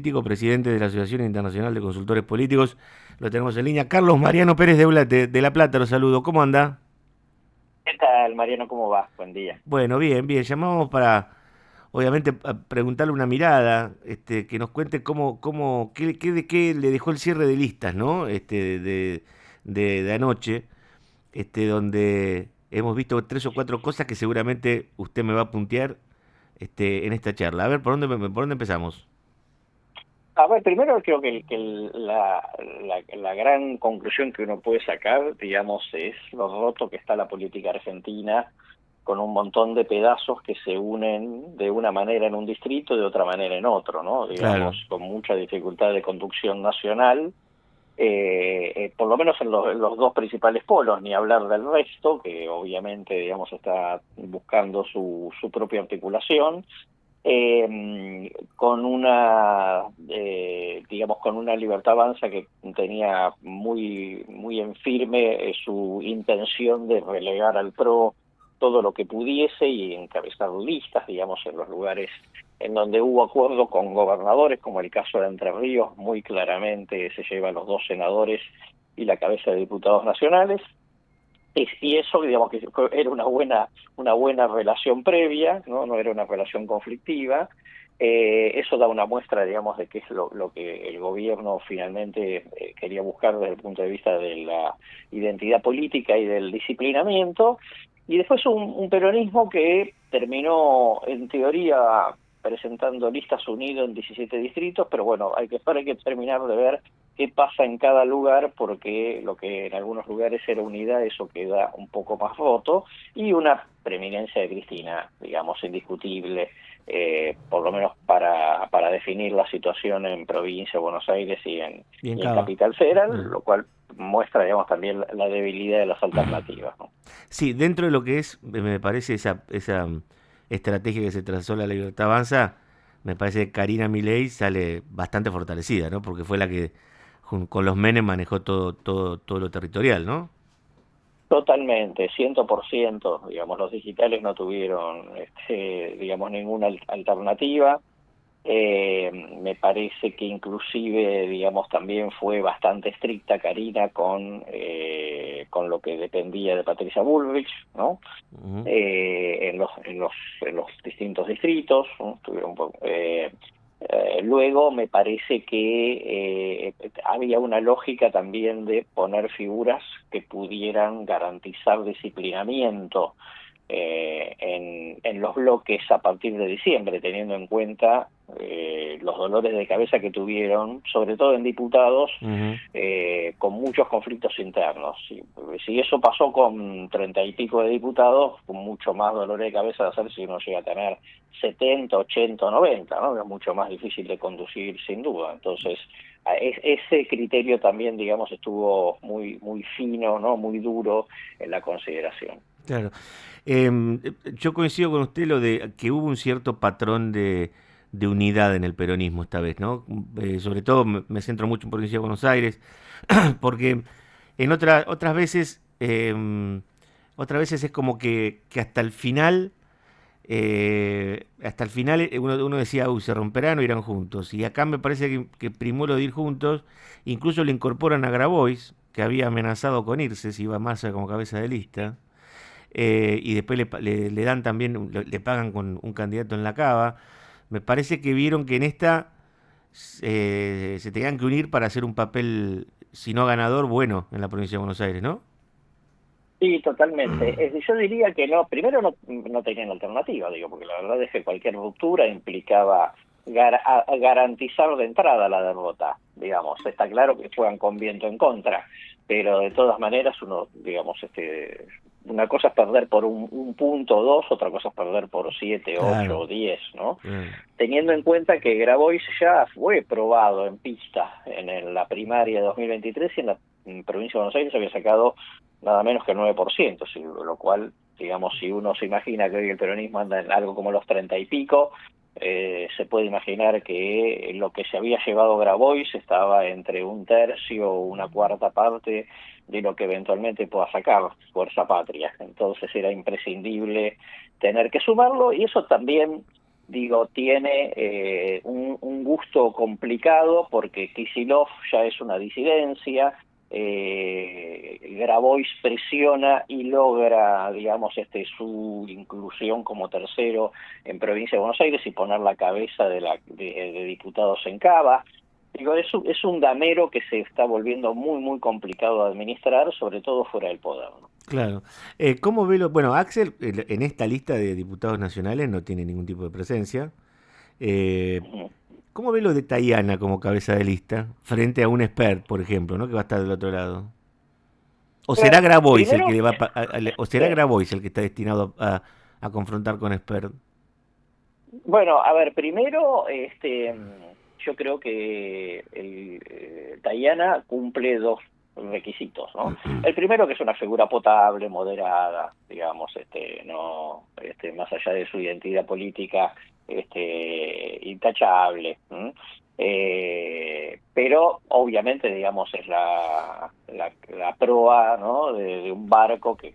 político, presidente de la Asociación Internacional de Consultores Políticos. Lo tenemos en línea. Carlos Mariano Pérez de La Plata, lo saludo. ¿Cómo anda? ¿Qué tal, Mariano? ¿Cómo va? Buen día. Bueno, bien, bien. Llamamos para, obviamente, preguntarle una mirada, que nos cuente qué le dejó el cierre de listas, ¿no? De anoche, donde hemos visto tres o cuatro cosas que seguramente usted me va a puntear, en esta charla. A ver, ¿por dónde empezamos? A ver, primero creo la gran conclusión que uno puede sacar, digamos, es lo roto que está la política argentina con un montón de pedazos que se unen de una manera en un distrito, de otra manera en otro, ¿no? Digamos, Claro. con mucha dificultad de conducción nacional, por lo menos en los dos principales polos, ni hablar del resto, que obviamente, digamos, está buscando su propia articulación. Con digamos, con una Libertad Avanza que tenía muy en firme su intención de relegar al PRO todo lo que pudiese y encabezar listas, digamos, en los lugares en donde hubo acuerdo con gobernadores, como el caso de Entre Ríos, muy claramente se lleva a los dos senadores y la cabeza de diputados nacionales. Y eso, digamos, que era una buena relación previa, ¿no? No era una relación conflictiva. Eso da una muestra, digamos, de qué es lo que el gobierno finalmente quería buscar desde el punto de vista de la identidad política y del disciplinamiento. Y después un peronismo que terminó, en teoría, presentando listas unidas en 17 distritos, pero bueno, hay que terminar de ver qué pasa en cada lugar, porque lo que en algunos lugares era unidad, eso queda un poco más roto, y una preeminencia de Cristina, digamos, indiscutible, por lo menos para definir la situación en provincia, Buenos Aires Bien, y en Cava. Capital Federal, Mm. lo cual muestra, digamos, también la debilidad de las alternativas, ¿no? Sí, dentro de lo que es, me parece esa estrategia que se trazó la Libertad Avanza, me parece que Karina Milei sale bastante fortalecida, ¿no? Porque fue la que con los Menem manejó todo lo territorial, ¿no? Totalmente, 100%, digamos, los digitales no tuvieron, digamos, ninguna alternativa. Me parece que inclusive, digamos, también fue bastante estricta Karina con lo que dependía de Patricia Bullrich, ¿no? Ujú. En los distintos distritos, ¿no? Luego me parece que había una lógica también de poner figuras que pudieran garantizar disciplinamiento en los bloques a partir de diciembre, teniendo en cuenta los dolores de cabeza que tuvieron, sobre todo en diputados, Ujú. con muchos conflictos internos. Si eso pasó con 30 y pico de diputados, con mucho más dolor de cabeza de hacer si uno llega a tener 70, 80 o 90, ¿no? Es mucho más difícil de conducir, sin duda. Entonces, ese criterio también, digamos, estuvo muy fino, ¿no? Muy duro en la consideración. Claro. Yo coincido con usted lo de que hubo un cierto patrón de unidad en el peronismo esta vez, ¿no? Sobre todo me centro mucho en Provincia de Buenos Aires, porque en otras veces es como que hasta el final uno decía, uy, se romperán o irán juntos. Y acá me parece que primó lo de ir juntos, incluso le incorporan a Grabois, que había amenazado con irse si iba Massa como cabeza de lista. Y después le dan también, le pagan con un candidato en la cava. Me parece que vieron que en esta se tenían que unir para hacer un papel, si no ganador, bueno en la provincia de Buenos Aires, ¿no? Sí, totalmente. Yo diría que no, primero no tenían alternativa, digo, porque la verdad es que cualquier ruptura implicaba garantizar de entrada la derrota, digamos. Está claro que juegan con viento en contra, pero de todas maneras uno, digamos, una cosa es perder por un punto o dos, otra cosa es perder por 7, 8 Claro, o 10, ¿no? claro. Teniendo en cuenta que Grabois ya fue probado en pista la primaria de 2023 y en provincia de Buenos Aires había sacado nada menos que el 9%, lo cual, digamos, si uno se imagina que hoy el peronismo anda en algo como los 30 y pico, se puede imaginar que lo que se había llevado Grabois estaba entre un tercio o una cuarta parte de lo que eventualmente pueda sacar Fuerza Patria. Entonces era imprescindible tener que sumarlo, y eso también digo, tiene un gusto complicado porque Kicillof ya es una disidencia, Grabois presiona y logra, digamos, su inclusión como tercero en Provincia de Buenos Aires y poner la cabeza de diputados en Cava. Digo, es un damero que se está volviendo muy, muy complicado de administrar, sobre todo fuera del poder, ¿no? Claro. ¿Cómo ve lo... Bueno, Axel en esta lista de diputados nacionales no tiene ningún tipo de presencia. Eh, Ujú. ¿Cómo ve lo de Tayana como cabeza de lista frente a un expert, por ejemplo, ¿no? Que va a estar del otro lado? ¿O A será ver, Grabois el que primero, le va o será sí. Grabois el que está destinado a confrontar con expert? Bueno, a ver, primero, yo creo que Tayana cumple dos requisitos, ¿no? El primero, que es una figura potable, moderada, digamos, no, más allá de su identidad política, intachable. ¿M? Pero obviamente, digamos, es la proa, ¿no? De un barco que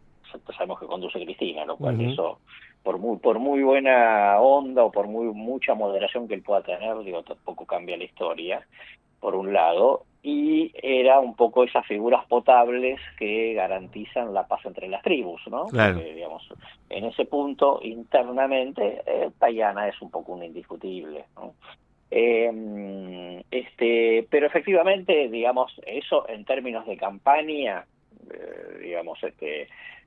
sabemos que conduce Cristina, lo cual Ujú. eso por muy buena onda o por mucha moderación que él pueda tener, digo, tampoco cambia la historia, por un lado, y era un poco esas figuras potables que garantizan la paz entre las tribus, ¿no? Claro. Porque, digamos, en ese punto, internamente, Tayana es un poco un indiscutible, ¿no? Pero efectivamente, digamos, eso en términos de campaña, digamos,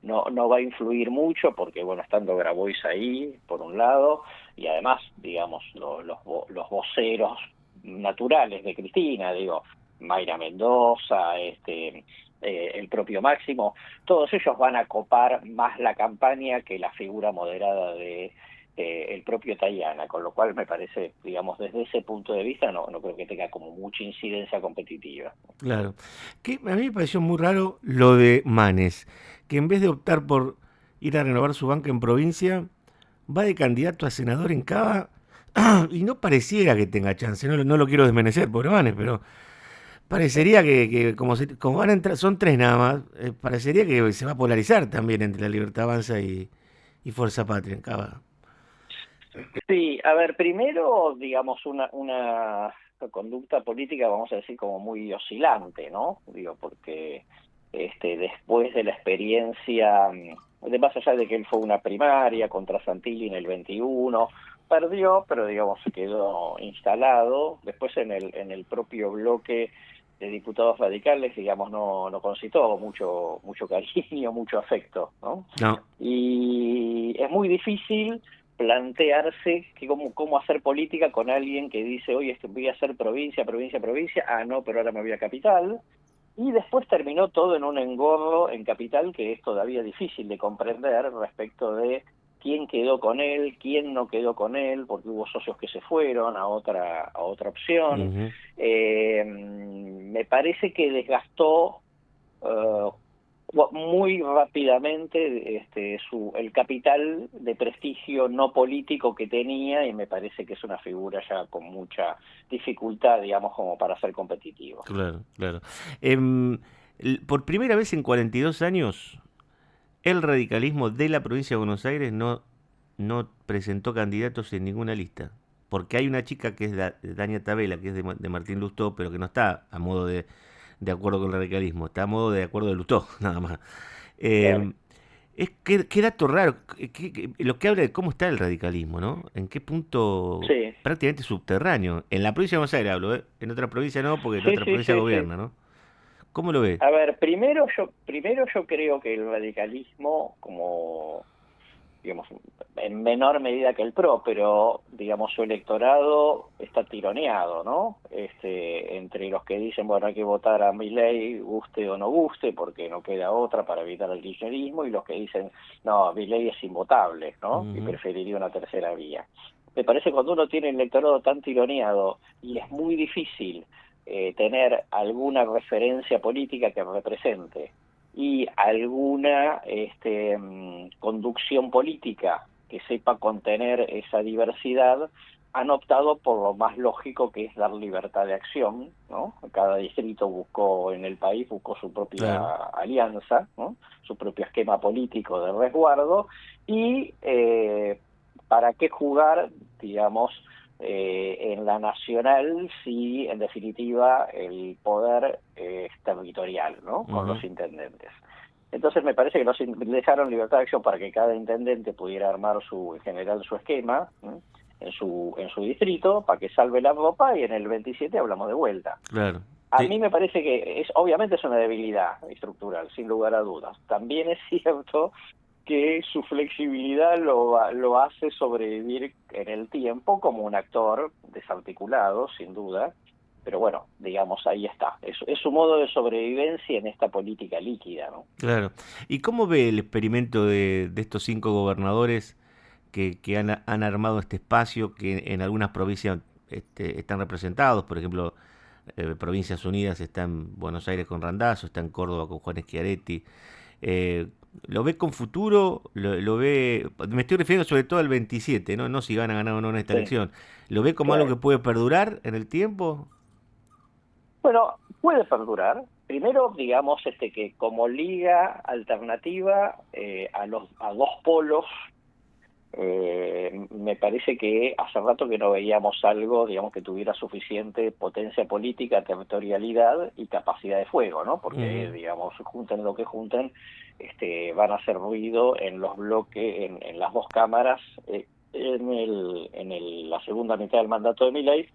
no va a influir mucho porque, bueno, estando Grabois ahí, por un lado, y además, digamos, los voceros naturales de Cristina, digo, Mayra Mendoza, el propio Máximo, todos ellos van a copar más la campaña que la figura moderada de el propio Tayana, con lo cual me parece, digamos, desde ese punto de vista no creo que tenga como mucha incidencia competitiva. Claro. Que a mí me pareció muy raro lo de Manes, que en vez de optar por ir a renovar su banca en provincia, va de candidato a senador en Cava y no pareciera que tenga chance. No lo quiero desmerecer, pobre Manes, pero parecería que como van a entrar, son tres nada más, parecería que se va a polarizar también entre la Libertad Avanza y Fuerza Patria en Cava. Sí, a ver, primero, digamos, una conducta política, vamos a decir, como muy oscilante, ¿no? Digo, porque después de la experiencia, de más allá de que él fue una primaria contra Santilli en el 21, perdió, pero digamos, se quedó instalado. Después en el propio bloque de diputados radicales, digamos, no concitó mucho cariño, mucho afecto, ¿no? No, Y es muy difícil plantearse que cómo hacer política con alguien que dice, oye, voy a hacer provincia, provincia, provincia, ah, no, pero ahora me voy a capital, y después terminó todo en un engorro en capital que es todavía difícil de comprender respecto de quién quedó con él, quién no quedó con él, porque hubo socios que se fueron a otra opción. ujú. Me parece que desgastó eh, muy rápidamente el capital de prestigio no político que tenía, y me parece que es una figura ya con mucha dificultad, digamos, como para ser competitivo. Claro, claro. Em, por primera vez en 42 años, el radicalismo de la provincia de Buenos Aires no presentó candidatos en ninguna lista. Porque hay una chica que es Dania Tabela, que es de Martín Lustó, pero que no está a modo de acuerdo con el radicalismo, está a modo de acuerdo de Lustó, nada más. Claro. Eh, qué dato raro, lo que habla de cómo está el radicalismo, ¿no? En qué punto Sí, prácticamente subterráneo. En la provincia de Buenos Aires hablo, ¿eh? En otra provincia no, porque en sí, otra sí, provincia sí, sí. gobierna, ¿no? ¿Cómo lo ve? A ver, primero yo creo que el radicalismo, como digamos, en menor medida que el PRO, pero digamos su electorado está tironeado, ¿no? Entre los que dicen, bueno, hay que votar a Milei, guste o no guste, porque no queda otra para evitar el kirchnerismo, y los que dicen, no, Milei es invotable, ¿no? Y Ujú. preferiría una tercera vía. Me parece que cuando uno tiene el electorado tan tironeado y es muy difícil tener alguna referencia política que represente y alguna conducción política que sepa contener esa diversidad, han optado por lo más lógico, que es dar libertad de acción, ¿no? Cada distrito en el país buscó su Claro. propia alianza, ¿no? Su propio esquema político de resguardo, y ¿para qué jugar, digamos, en la nacional si en definitiva el poder es territorial, ¿no? Con Ujú. los intendentes. Entonces me parece que dejaron libertad de acción para que cada intendente pudiera armar en general su esquema, ¿no? En su distrito, para que salve la ropa, y en el 27 hablamos de vuelta. Claro. A Sí, mí me parece que obviamente es una debilidad estructural, sin lugar a dudas. También es cierto que su flexibilidad lo hace sobrevivir en el tiempo como un actor desarticulado, sin duda, pero bueno, digamos, ahí está. Es su modo de sobrevivencia en esta política líquida, ¿no? claro. ¿Y cómo ve el experimento de estos 5 gobernadores que han armado este espacio, que en algunas provincias están representados? Por ejemplo, Provincias Unidas está en Buenos Aires con Randazzo, está en Córdoba con Juan Schiaretti. Eh, ¿Lo ve con futuro? ¿Lo ve? Me estoy refiriendo sobre todo al 27, ¿no? No si van a ganar o no en esta Sí, elección. ¿Lo ve como algo que claro. puede perdurar en el tiempo? Bueno, puede perdurar. Primero, digamos, que como liga alternativa a dos polos. Me parece que hace rato que no veíamos algo, digamos, que tuviera suficiente potencia política, territorialidad y capacidad de fuego, ¿no? Porque, Ujú. digamos, junten lo que junten, van a hacer ruido en los bloques, en las dos cámaras, la segunda mitad del mandato de Milei,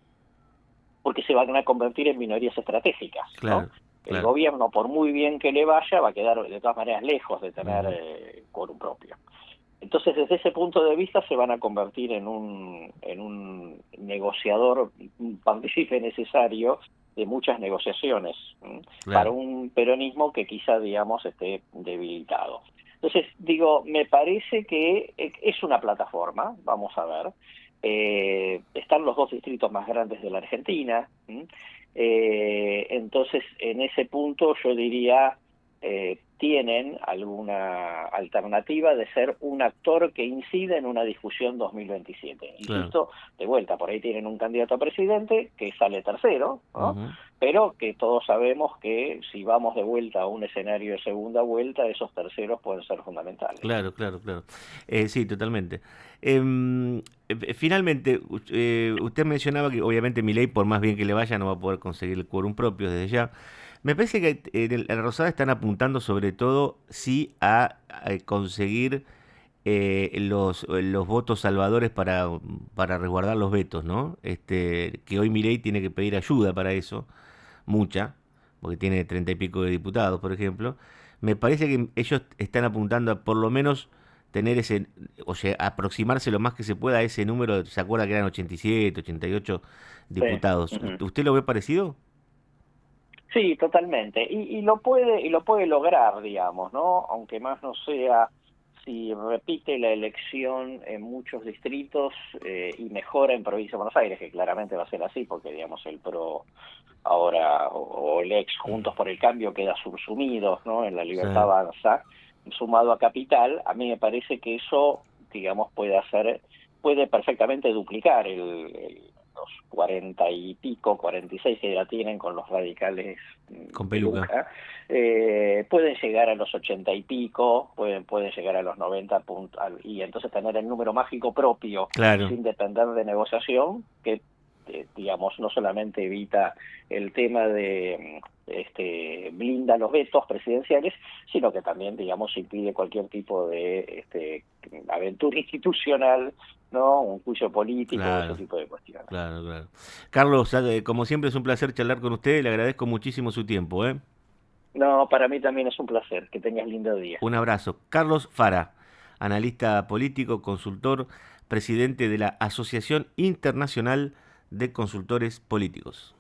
porque se van a convertir en minorías estratégicas, ¿no? Claro, El claro. gobierno, por muy bien que le vaya, va a quedar de todas maneras lejos de tener Ujú. quórum propio. Entonces, desde ese punto de vista, se van a convertir en un negociador, un partícipe necesario de muchas negociaciones, para Claro. un peronismo que quizá, digamos, esté debilitado. Entonces, digo, me parece que es una plataforma, vamos a ver. Están los dos distritos más grandes de la Argentina. Entonces, en ese punto yo diría, tienen alguna alternativa de ser un actor que incide en una discusión 2027. Claro. Insisto, de vuelta, por ahí tienen un candidato a presidente que sale tercero, ¿no? Ujú. Pero que todos sabemos que si vamos de vuelta a un escenario de segunda vuelta, esos terceros pueden ser fundamentales. Claro, claro, claro. Sí, totalmente. Finalmente, usted mencionaba que obviamente Milei, por más bien que le vaya, no va a poder conseguir el quórum propio desde ya. Me parece que en Rosada están apuntando sobre todo sí a conseguir los votos salvadores para resguardar los vetos, ¿no? Que hoy Milei tiene que pedir ayuda para eso, mucha, porque tiene 30 y pico de diputados, por ejemplo. Me parece que ellos están apuntando a por lo menos tener ese, o sea, aproximarse lo más que se pueda a ese número. ¿Se acuerda que eran 87, 88 Sí. diputados? Ujú. ¿Usted lo ve parecido? Sí, totalmente. Y lo puede lograr, digamos, ¿no? Aunque más no sea si repite la elección en muchos distritos y mejora en Provincia de Buenos Aires, que claramente va a ser así, porque, digamos, el PRO ahora, o el ex Juntos por el Cambio, queda subsumidos, ¿no? En la Sí, Libertad Avanza, sumado a Capital. A mí me parece que eso, digamos, puede perfectamente duplicar los 40 y pico, 46 que ya tienen con los radicales con peluca. peluca. Pueden llegar a los 80 y pico, pueden llegar a los 90 y entonces tener el número mágico propio Claro, sin depender de negociación, que digamos, no solamente evita el tema de blinda los vetos presidenciales, sino que también, digamos, impide cualquier tipo de aventura institucional, ¿no? Un juicio político, ese claro, tipo de cuestiones. claro, claro. Carlos, como siempre es un placer charlar con usted. Le agradezco muchísimo su tiempo, ¿eh? No, para mí también es un placer. Que tengas lindo día. Un abrazo. Carlos Fara, analista político, consultor, presidente de la Asociación Internacional de Consultores Políticos.